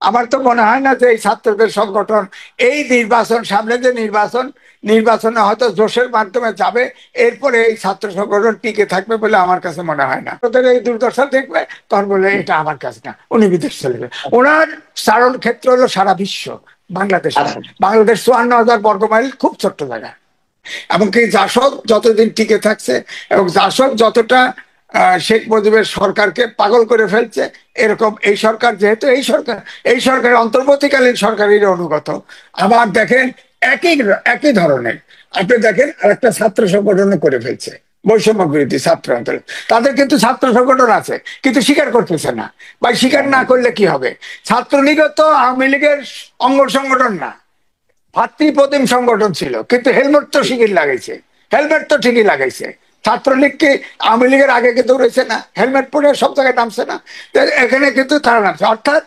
আমার তো মনে হয় না যে এই ছাত্রদের সংগঠন এই নির্বাচন, সামনে যে নির্বাচনে হয়তো জোশের মাধ্যমে যাবে, এরপরে এই ছাত্র সংগঠন টিকে থাকবে বলে আমার কাছে মনে হয় না। ওদের এই দুর্দশা দেখবে, তখন বলে এটা আমার কাজ না, উনি বিদেশ চলে যাবে। ওনার চারণ ক্ষেত্র হলো সারা বিশ্ব, বাংলাদেশ না। আচ্ছা। বাংলাদেশ 54,000 বর্গমাইল, খুব ছোট্ট জায়গা। এমনকি জাসদ যতদিন টিকে থাকছে এবং জাসদ যতটা শেখ মুজিবের সরকারকে পাগল করে ফেলছে, এরকম এই সরকার, যেহেতু এই সরকারের অন্তর্বর্তীকালীন সরকারের অনুগত। আবার দেখেন একই একই ধরনের, আপনি দেখেন আরেকটা ছাত্র সংগঠন করে ফেলছে, বৈষম্য বিরোধী ছাত্র আন্দোলন। তাদের কিন্তু ছাত্র সংগঠন আছে, কিন্তু স্বীকার করতেছে না। বা স্বীকার না করলে কি হবে? ছাত্রলীগও তো আওয়ামী লীগের অঙ্গ সংগঠন না, ভাতৃপ্রতিম সংগঠন ছিল, কিন্তু হেলমেট তো ঠিকই লাগাইছে। হেলমেট তো ঠিকই লাগাইছে। ছাত্রলীগকে আওয়ামী লীগের আগে কিন্তু রয়েছে না, হেলমেট পরে সব জায়গায় নামছে না? তো এখানে কিন্তু তারা নামছে। অর্থাৎ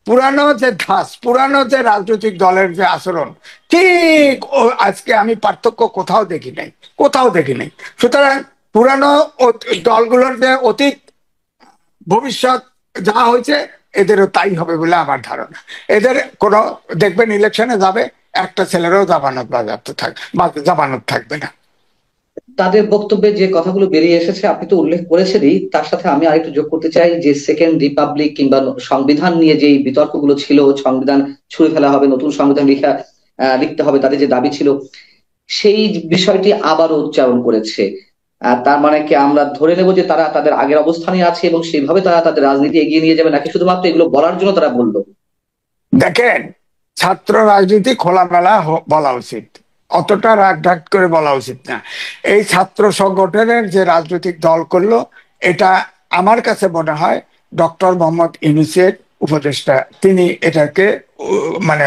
পুরানো যে ধাঁচ, পুরানো যে রাজনৈতিক দলের যে আচরণ, ঠিক আজকে আমি পার্থক্য কোথাও দেখি নাই, কোথাও দেখি নাই। সুতরাং পুরানো দলগুলোর যে অতীত ভবিষ্যৎ যা হয়েছে, এদেরও তাই হবে বলে আমার ধারণা। এদের কোনো, দেখবেন ইলেকশনে যাবে, একটা ছেলেরও জামানত বাজেয়াপ্ত জামানত থাকবে না। তাদের বক্তব্যে যে কথাগুলো বেরিয়ে এসেছে আপনি তো উল্লেখ করেছেনই, তার সাথে আমি আরেকটু যোগ করতে চাই যে সেকেন্ড রিপাবলিক কিংবা সংবিধান নিয়ে যে বিতর্কগুলো ছিল, সংবিধান ছুঁড়ে ফেলা হবে, নতুন সংবিধান লিখতে হবে, তাদের যে দাবি ছিল, সেই বিষয়টি আবারও উচ্চারণ করেছে। তার মানে কি আমরা ধরে নেব যে তারা তাদের আগের অবস্থানে আছে এবং সেইভাবে তারা তাদের রাজনীতি এগিয়ে নিয়ে যাবে, নাকি শুধুমাত্র এগুলো বলার জন্য তারা বললো? দেখেন, ছাত্র রাজনীতি খোলামেলা বলা উচিত, অতটা রাগ ঢাক করে বলা উচিত না। এই ছাত্র সংগঠনের যে রাজনৈতিক দল করলো, এটা আমার কাছে মনে হয় ডক্টর মোহাম্মদ ইউনূসের উপদেষ্টা, তিনি এটাকে মানে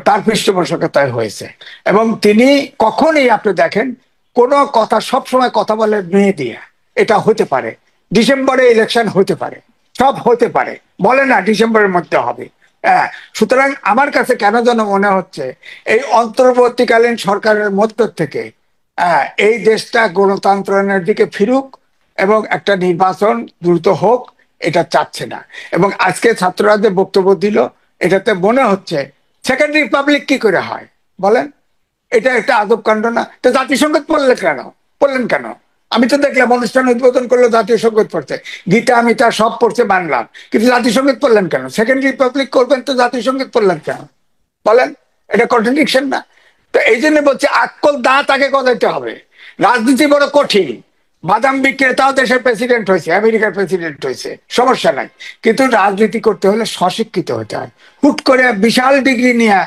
তার পৃষ্ঠপোষকতায় হয়েছে। এবং তিনি কখনই, আপনি দেখেন, কোনো কথা, সব সময় কথা বলে মেয়ে দিয়ে। এটা হতে পারে, ডিসেম্বরে ইলেকশন হতে পারে, সব হতে পারে, বলে না ডিসেম্বরের মধ্যে হবে। হ্যাঁ, সুতরাং আমার কাছে কেন যেন মনে হচ্ছে এই অন্তর্বর্তীকালীন সরকারের মধ্য থেকে এই দেশটা গণতন্ত্রের দিকে ফিরুক এবং একটা নির্বাচন দ্রুত হোক, এটা চাচ্ছে না। এবং আজকে ছাত্ররা যে বক্তব্য দিল, এটাতে মনে হচ্ছে সেকেন্ড রিপাবলিক কি করে হয় বলেন? এটা একটা আদব কাণ্ড না? তো জাতিসংঘ পড়লেন কেন? আমি তো দেখলাম অনুষ্ঠান উদ্বোধন করলো জাতীয় সঙ্গীত পড়তে, গীতা আমি তার সব পড়ছে মানলাম, কিন্তু জাতীয় সঙ্গীত পড়লেন কেন? সেকেন্ড রিপাবলিক করবেন তো জাতীয় সঙ্গীত পড়লেন কেন বলেন? এটা কন্ট্রাডিকশন না? তো এই জন্য বলছে আক্কল দাঁত আগে গজাইতে হবে। রাজনীতি বড় কঠিন। বাদাম বিক্রেতাও দেশের প্রেসিডেন্ট হয়েছে, আমেরিকার প্রেসিডেন্ট হয়েছে, সমস্যা নাই। কিন্তু রাজনীতি করতে হলে স্বশিক্ষিত হতে হয়। হুট করে বিশাল ডিগ্রি নিয়ে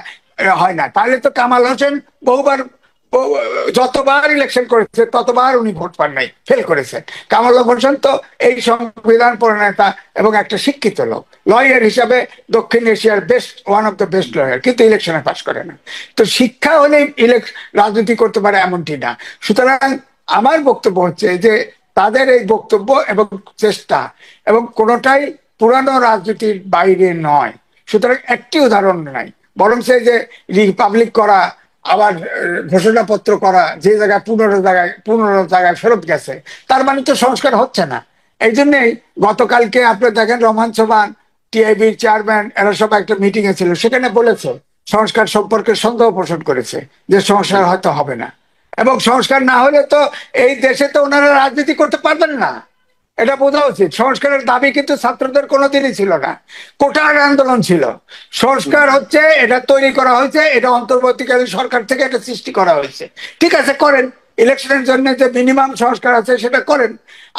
হয় না। তাহলে তো কামাল হোসেন বহুবার, যতবার ইলেকশন করেছে ততবার উনি ভোট পান নাই, ফেল করেছেন। কামাল হোসেন তো এই সংবিধান প্রণেতা এবং একটা শিক্ষিত লোক, লয়ার হিসাবে দক্ষিণ এশিয়ার best, one of the best lawyer, কিন্তু ইলেকশনে পাস করে না। তো শিক্ষা হলে রাজনীতি করতে পারে এমনটি না। সুতরাং আমার বক্তব্য হচ্ছে যে তাদের এই বক্তব্য এবং চেষ্টা এবং কোনোটাই পুরানো রাজনীতির বাইরে নয়। সুতরাং একটি উদাহরণ নাই, বরং সে যে রিপাবলিক করা, আবার ঘোষণাপত্র করা, যে জায়গায় 15 জায়গায় ফেরত গেছে, তার মানে তো সংস্কার হচ্ছে না। এই জন্যই গতকালকে আপনি দেখেন রহমান সোবহান, টিআইবির চেয়ারম্যান, এরা সব একটা মিটিং এ ছিল, সেখানে বলেছে, সংস্কার সম্পর্কে সন্দেহ পোষণ করেছে যে সংস্কার হয়তো হবে না। এবং সংস্কার না হলে তো এই দেশে তো ওনারা রাজনীতি করতে পারবেন না, এটা বোঝা উচিত। সংস্কারের দাবি কিন্তু ছাত্রদের কোনোদিনই ছিল না, কোটার আন্দোলন ছিল। সংস্কার হচ্ছে, এটা তৈরি করা হয়েছে, এটা অন্তর্বর্তীকালীন সরকার থেকে এটা সৃষ্টি করা হয়েছে। ঠিক আছে, করেন। ইলেকশনের জন্য যে মিনিমাম সংস্কার আছে সেটা করেন।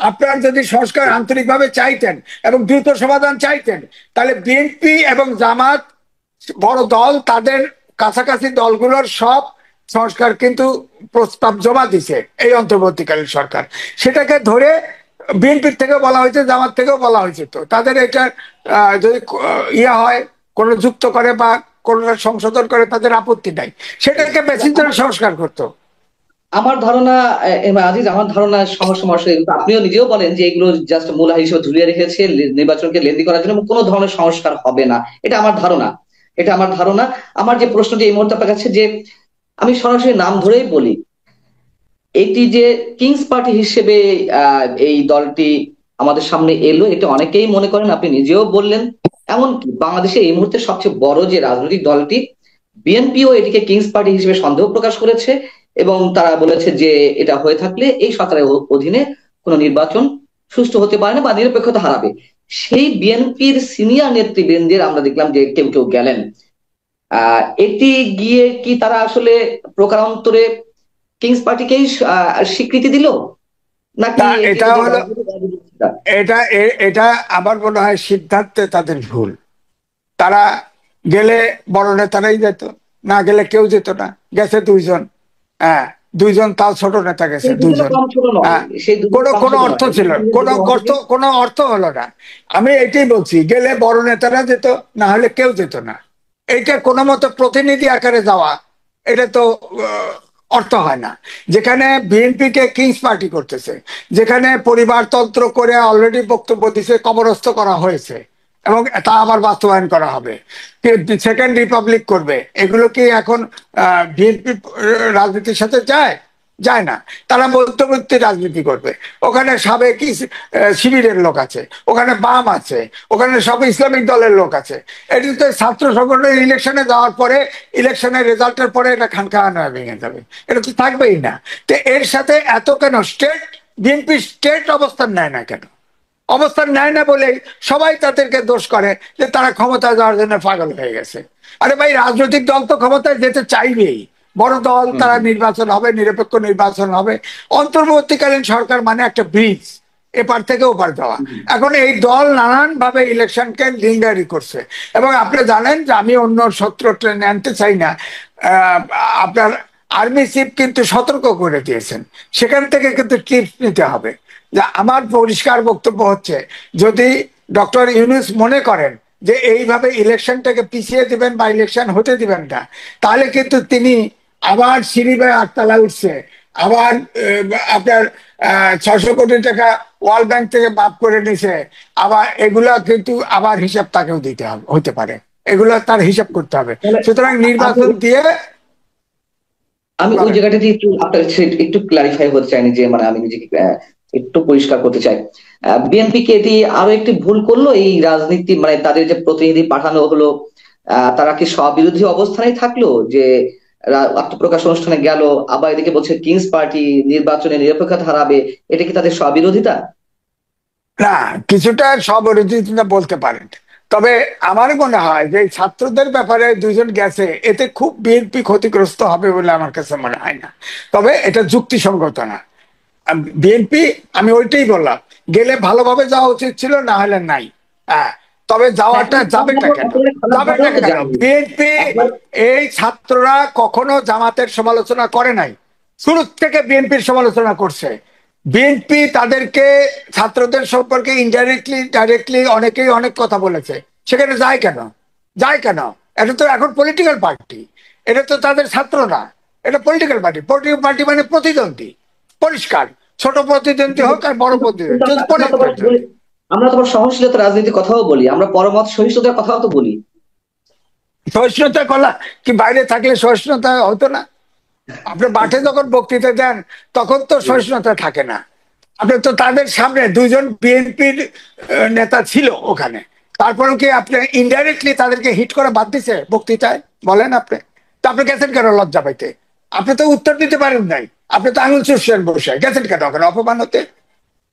আপনারা যদি সংস্কার আন্তরিকভাবে চাইতেন এবং দ্রুত সমাধান চাইতেন, তাহলে বিএনপি এবং জামাত বড় দল, তাদের কাছাকাছি দলগুলোর সব সংস্কার কিন্তু প্রস্তাব জমা দিছে এই অন্তর্বর্তীকালীন সরকার। সেটাকে ধরে বিএনপির থেকেও বলা হয়েছে, জামাত থেকেও বলা হয়েছে, তো তাদের এটা যদি ইয়া হয়, কোন যুক্ত করে বা কোন সংশোধন করে, তাদের আপত্তি নাই, সেটাকে মেসেঞ্জার সংস্কার করতো। আমার ধারণা, আজিজ, আমার ধারণা সমস্যা মশা, আপনিও নিজেও বলেন যে এগুলো জাস্ট মূলা হিসেবে ঝুলিয়ে রেখেছে নির্বাচনকে লেন্দি করার জন্য, এবং কোনো ধরনের সংস্কার হবে না, এটা আমার ধারণা। এটা আমার ধারণা। আমার যে প্রশ্নটি এই মুহূর্তে আপনার কাছে, যে আমি সরাসরি নাম ধরেই বলি, এটি যে কিংস পার্টি হিসেবে এই দলটি আমাদের সামনে এলো, এটা অনেকেই মনে করেন, আপনি নিজেও বললেন এমনকি বাংলাদেশে এই মুহূর্তে সবচেয়ে বড় যে রাজনৈতিক দলটি বিএনপিও এটিকে কিংস পার্টি হিসেবে সন্দেহ প্রকাশ করেছে, এবং তারা বলেছে যে এটা হয়ে থাকলে এই সরকারের অধীনে কোনো নির্বাচন সুষ্ঠু হতে পারে না বা নিরপেক্ষতা হারাবে। সেই বিএনপির সিনিয়র নেতৃবৃন্দের আমরা দেখলাম যে কেউ কেউ গেলেন। এটি গিয়ে কি তারা আসলে প্রকারান্তরে কিংস পার্টিকেই স্বীকৃতি দিল, নাকি তা এটি এটা যে হলো, রাজনৈতিক রাজনীতি? এটা আমার মনে হয় সিদ্ধান্তে তাদের ভুল। তারা গেলে বড় নেতারাই যেত, না গেলে কেউ যেত না। গেছে দুইজন, হ্যাঁ, দুইজন, তাও ছোট নেতা গেছে সেই দুজনে দুইজন। কম ছোট নয়, হ্যাঁ, সেই দুজনে কোনো কম কোনো ছোট অর্থ নয়, ছিল, কোনো অর্থ, কোনো অর্থ হলো না। আমি এটাই বলছি, গেলে বড় নেতারা যেত, না হলে কেউ যেত না। এইটা কোনো মতো প্রতিনিধি আকারে যাওয়া, এটা তো অর্থ হয় না। যেখানে বিএনপি কে কিংস পার্টি করতেছে, যেখানে পরিবারতন্ত্র করে অলরেডি বক্তব্য দিছে, কবরস্থ করা হয়েছে, এবং তা আবার বাস্তবায়ন করা হবে, সেকেন্ড রিপাবলিক করবে, এগুলো কি এখন বিএনপি রাজনীতির সাথে যায়? যায় না। তারা মধ্যবর্তী রাজনীতি করবে। ওখানে সাবেক শিবিরের লোক আছে, ওখানে বাম আছে, ওখানে সব ইসলামিক দলের লোক আছে। এটি তো ছাত্র সংগঠনের ইলেকশনে যাওয়ার পরে, ইলেকশনের রেজাল্টের পরে এটা খানখান হয়ে ভেঙে যাবে, এটা তো থাকবেই না। তো এর সাথে এত কেন বিএনপি স্টেট অবস্থান নেয় না কেন? অবস্থান নেয় না বলে সবাই তাদেরকে দোষ করে যে তারা ক্ষমতায় যাওয়ার জন্য পাগল হয়ে গেছে। আরে ভাই, রাজনৈতিক দল তো ক্ষমতায় যেতে চাইবেই। বড় দল, তারা নির্বাচন হবে, নিরপেক্ষ নির্বাচন হবে। অন্তর্বর্তীকালীন সরকার মানে একটা ব্রিজ, এপার থেকে ওপার যাওয়া। এখন এই দল নানান ভাবে ইলেকশনকে লিঙ্গারি করছে, এবং আপনি জানেন যে আমি অন্য সূত্র টেনে আনতে চাই না, আহ, আপনার আর্মি চিফ কিন্তু সতর্ক করে দিয়েছেন, সেখান থেকে কিন্তু টিপস নিতে হবে। যে আমার পরিষ্কার বক্তব্য হচ্ছে, যদি ডক্টর ইউনূস মনে করেন যে এইভাবে ইলেকশনটাকে পিছিয়ে দিবেন বা ইলেকশন হতে দিবেন না, তাহলে কিন্তু তিনি আবার সিঁড়ি বেয়ে আটতলা উঠছে, আবার আপনার 600 কোটি টাকা ওয়ার্ল্ড ব্যাংক থেকে মাফ করে নিছে, আবার এগুলা কিন্তু আবার হিসাব তাকেও দিতে হবে, হতে পারে, এগুলো তার হিসাব করতে হবে। তাহলে সুতরাং আমি নির্বাচন দিয়ে আমি ওই বলেন। জায়গাটাতে একটু আপনার একটু ক্লারিফাই হতে চাইনি, যে মানে আমি নিজেকে একটু পরিষ্কার করতে চাই। বিএনপি কি এটি আরো একটি ভুল করলো এই রাজনীতি, মানে তাদের যে প্রতিনিধি পাঠানো হলো, তারা কি স্ববিরোধী অবস্থানে থাকলো, যে আত্মপ্রকাশ অনুষ্ঠানে গেল, আবার এদিকে বলছে কিংস পার্টি নির্বাচনে নিরপেক্ষতা হারাবে, এটা কি তাদের স্ববিরোধিতা? না, কিছুটা স্ববিরোধিতা বলতে পারেন। তবে আমার মনে হয় যে এই ছাত্রদের ব্যাপারে দুইজন গেছে, এতে খুব বিএনপি ক্ষতিগ্রস্ত হবে বলে আমার কাছে মনে হয় না। তবে এটা যুক্তিসঙ্গত না। বিএনপি, আমি ওইটাই বললাম, গেলে ভালোভাবে যাওয়া উচিত ছিল, না হলে নাই। হ্যাঁ, তবে হ্যাঁ, যাওয়াটা কিন্তু আমরা যাবেটা তো কেন? একেবারে যাবেটা খারাপভাবেও তো কেন? যাইনি। বিএনপি, একবার এই ছাত্ররা কখনো জামাতের সমালোচনা করে নাই, শুরু থেকে বিএনপির সমালোচনা করছে। বিএনপি তাদেরকে, ছাত্রদের সম্পর্কে ইনডাইরেক্টলি ডাইরেক্টলি অনেকেই অনেক কথা বলেছে, সেখানে যায় কেন? যায় কেন? এটা তো এখন পলিটিক্যাল পার্টি, এটা তো তাদের ছাত্র না, এটা পলিটিক্যাল পার্টি। পলিটিক্যাল পার্টি মানে প্রতিদ্বন্দ্বী, পরিষ্কার। ছোট প্রতিদ্বন্দ্বী কিন্তু হোক আর বড় কিন্তু কিন্তু প্রতিদ্বন্দ্বী, আমরা তো আবার বলি, প্রতিদ্বন্দ্বী। আমরা তো আবার সহনশীলতা রাজনীতির কথাও বলি, আমরা পরমত সহিষ্ণুতার কথাও তো বলি। সহিষ্ণুতা কলা কি বাইরে থাকলে সহিষ্ণুতা হতো না? আপনি মাঠে যখন বক্তৃতা দেন, তখন তো সহিষ্ণুতা থাকে না। আপনি তো তাদের সামনে দুইজন বিএনপির নেতা ছিল ওখানে, তারপরেও কি আপনি ইনডাইরেক্টলি তাদেরকে হিট করে বাদ দিছে বক্তৃতায়? বলেন আপনি। তো আপনি গেছেন কেন লজ্জা পাইতে? আপনি তো উত্তর দিতে পারেন নাই, আপনি তো আঙুল চুষছেন বসে। গেছেন কেন ওখানে অপমান হতে?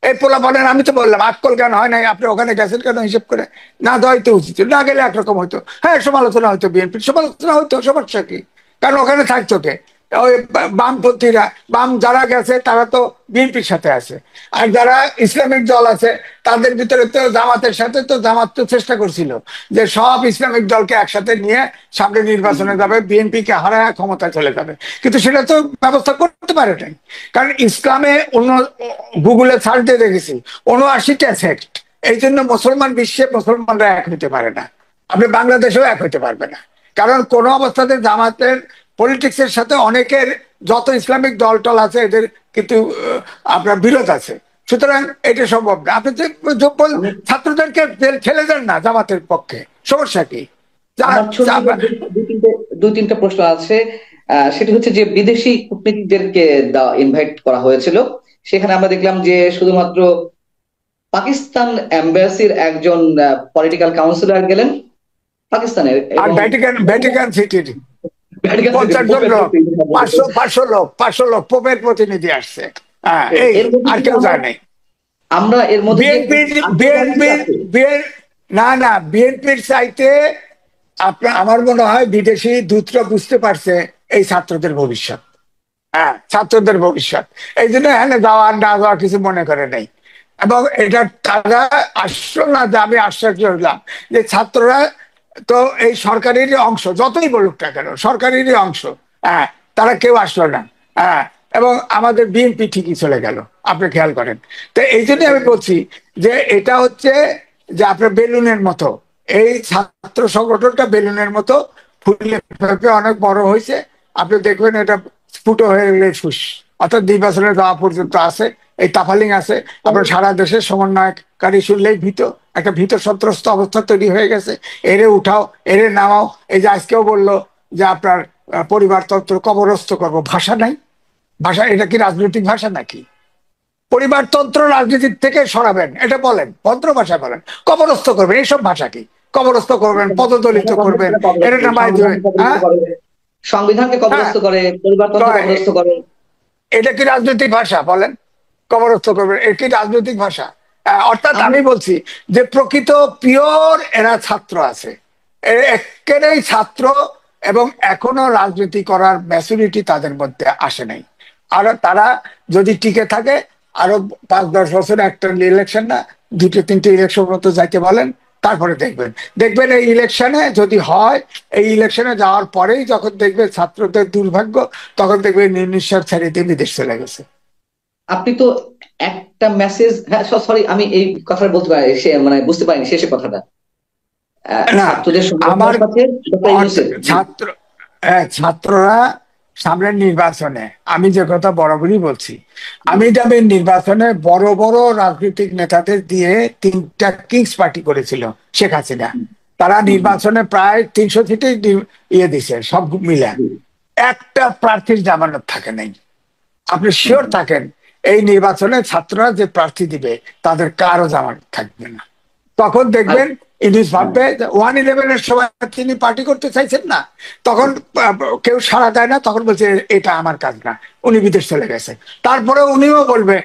এই পোলা বলেন, আমি তো বললাম আক্কল জ্ঞান হয় নাই, আপনি ওখানে গেছেন কেন হিসেব করে? না দেওয়াইতে উচিত, না গেলে একরকম হইতো। হ্যাঁ, সমালোচনা হইতো, বিএনপির সমালোচনা হইতো, সমস্যা কি? কারণ ওখানে থাকতো কে? ওই বামপন্থীরা, বাম যারা গেছে তারা তো বিএনপির সাথে আছে। আর যারা ইসলামিক দল আছে, তাদের ভিতরে তো জামাতের সাথে, তো জামাত তো চেষ্টা করছিল যে সব ইসলামিক দলকে একসাথে নিয়ে সামনে নির্বাচনে যাবে, বিএনপি কে হারায় ক্ষমতায় চলে যাবে। কিন্তু সেটা তো ব্যবস্থা করতে পারে নাই। কারণ ইসলামে অন্য, গুগলে সার্চ দিয়ে দেখেছি ৭৯টা সেক্ট। এই জন্য মুসলমান বিশ্বে মুসলমানরা এক হতে পারে না। আপনি বাংলাদেশেও এক হতে পারবে না, কারণ কোন অবস্থাতে জামাতের পলিটিক্স এর সাথে অনেকের, যত ইসলামিক দল টল আছে, এদের কিন্তু আপনার বিরোধ আছে। সুতরাং এটা সম্ভব না। আপনি আমি ছাত্রদেরকে ঠেলে দেন না জামাতের পক্ষে, সমস্যা কি? আমার ছোট্ট করে দুই তিনটা প্রশ্ন আছে। সেটি হচ্ছে যে বিদেশি কূটনীতিকদেরকে ইনভাইট করা হয়েছিল, সেখানে আমরা দেখলাম যে শুধুমাত্র পাকিস্তান এম্বাসির একজন পলিটিক্যাল কাউন্সিলর গেলেন পাকিস্তানের, আর এবং ভ্যাটিকান ভ্যাটিকান সিটির ভ্যাটিকান সিটির 50 জন পোপের লোক, প্রতিনিধি। 500 লোক পোপের প্রতিনিধি আসছে। হ্যাঁ, এই এর মধ্যে আর কি কেউ আমরা যায় নাই। আমরা এর মধ্যে কি বিএনপির আন্তর্জাতিক বিএনপির আছে? না না, বিএনপির চাইতে আপনার আমার মনে হয় বিদেশি দূতরা বুঝতে পারছে এই ছাত্রদের ভবিষ্যৎ। হ্যাঁ, ছাত্রদের ভবিষ্যৎ, এই জন্য এখানে যাওয়া না যাওয়া কিছু মনে করে নেই। এবং এটা তারা আসলো না, যে আমি আশ্চর্য হইলাম যে ছাত্ররা তো এই সরকারেরই অংশ, যতই বলুক না কেন সরকারেরই অংশ। হ্যাঁ, তারা কেউ আসলো না। হ্যাঁ, এবং আমাদের বিএনপি ঠিকই চলে গেল, আপনি খেয়াল করেন। তো এই জন্য আমি বলছি যে এটা হচ্ছে যে আপনার বেলুনের মতো, এই ছাত্র সংগঠনটা বেলুনের মতো ফুলে ফেপে অনেক বড় হয়েছে। আপনি দেখবেন এটা ফুটো হয়ে গেলে ফুস, অর্থাৎ নির্বাচনে যাওয়া পর্যন্ত আছে, এই তাফালিং আছে। আপনার সারা দেশে সমন্বয়কারী শুনলেই একটা ভীত সন্ত্রস্ত অবস্থা তৈরি হয়ে গেছে। এরে উঠাও, এরে নামাও। এই যে আজকেও বললো যে আপনার পরিবারতন্ত্র কবরস্থ করব, ভাষা নাই। ভাষা এটা কি রাজনৈতিক ভাষা নাকি? পরিবারতন্ত্র রাজনীতির থেকে সরাবেন, এটা বলেন, ভদ্র ভাষা বলেন। কবরস্থ করবেন, এইসব ভাষা কি? কবরস্থ করবেন, পদদলিত করবেন, এটা না সংবিধানকে কবরস্থ হ্যাঁ, করে, সংবিধানকে হ্যাঁ, কবরস্থ করে, পরিবারতন্ত্রকে কবরস্থ করে। এটা কি রাজনৈতিক ভাষা বলেন? কবরস্থ করবেন, এটা কি রাজনৈতিক ভাষা? অর্থাৎ আমি আমি বলছি যে প্রকৃত পিওর এরা ছাত্র আছে, একেবারেই ছাত্র, এবং এখনো রাজনীতি করার ম্যাচুরিটি তাদের মধ্যে আসে নাই। আর তারা যদি টিকে থাকে আরো 5-10 বছর, একটা ইলেকশন না, 2-3টে ইলেকশন মতো যাইতে বলেন, তারপরে দেখবেন। দেখবেন এই ইলেকশনে যদি হয়, এই ইলেকশনে যাওয়ার পরেই যখন দেখবে ছাত্রদের দুর্ভাগ্য, তখন দেখবে নিঃশ্বাস ছেড়ে দিয়ে বিদেশ চলে গেছে। আপনি তো একটা মেসেজ, হ্যাঁ সরি, আমি এই কথাটা বলতে পারি, সে মানে বুঝতে পারিনি শেষে কথাটা। না, ছাত্রদের আমার সংগঠনের সাথে ডক্টর ইউনূসের, জি। ছাত্র ছাত্ররা সামনের নির্বাচনে, আমি যে কথা বরাবরই বলছি, আমি যাবে নির্বাচনে বড় বড় রাজনৈতিক নেতাদের দিয়ে 3টা কিংস পার্টি করেছিল শেখ হাসিনা। তারা হুম, হুম, নির্বাচনে প্রায় 300 সিটে ইয়ে দিছে সব মিলে। জি, একটা প্রার্থীর জামানত থাকে নাই। আপনি হুম, শিওর হুম। থাকেন এই নির্বাচনে ছাত্ররা যে প্রার্থী দিবে তাদের কারো জামানত থাকবে না। তখন আর দেখবেন ইনিস হ্যাঁ, ভাববে 111-এর সময় তিনি পার্টি করতে চাইছেন না, তখন আহ, কেউ সাড়া দেয় না, তখন বলছে এটা আমার কাজ না, উনি বিদেশ চলে গেছে। তারপরে উনিও বলবে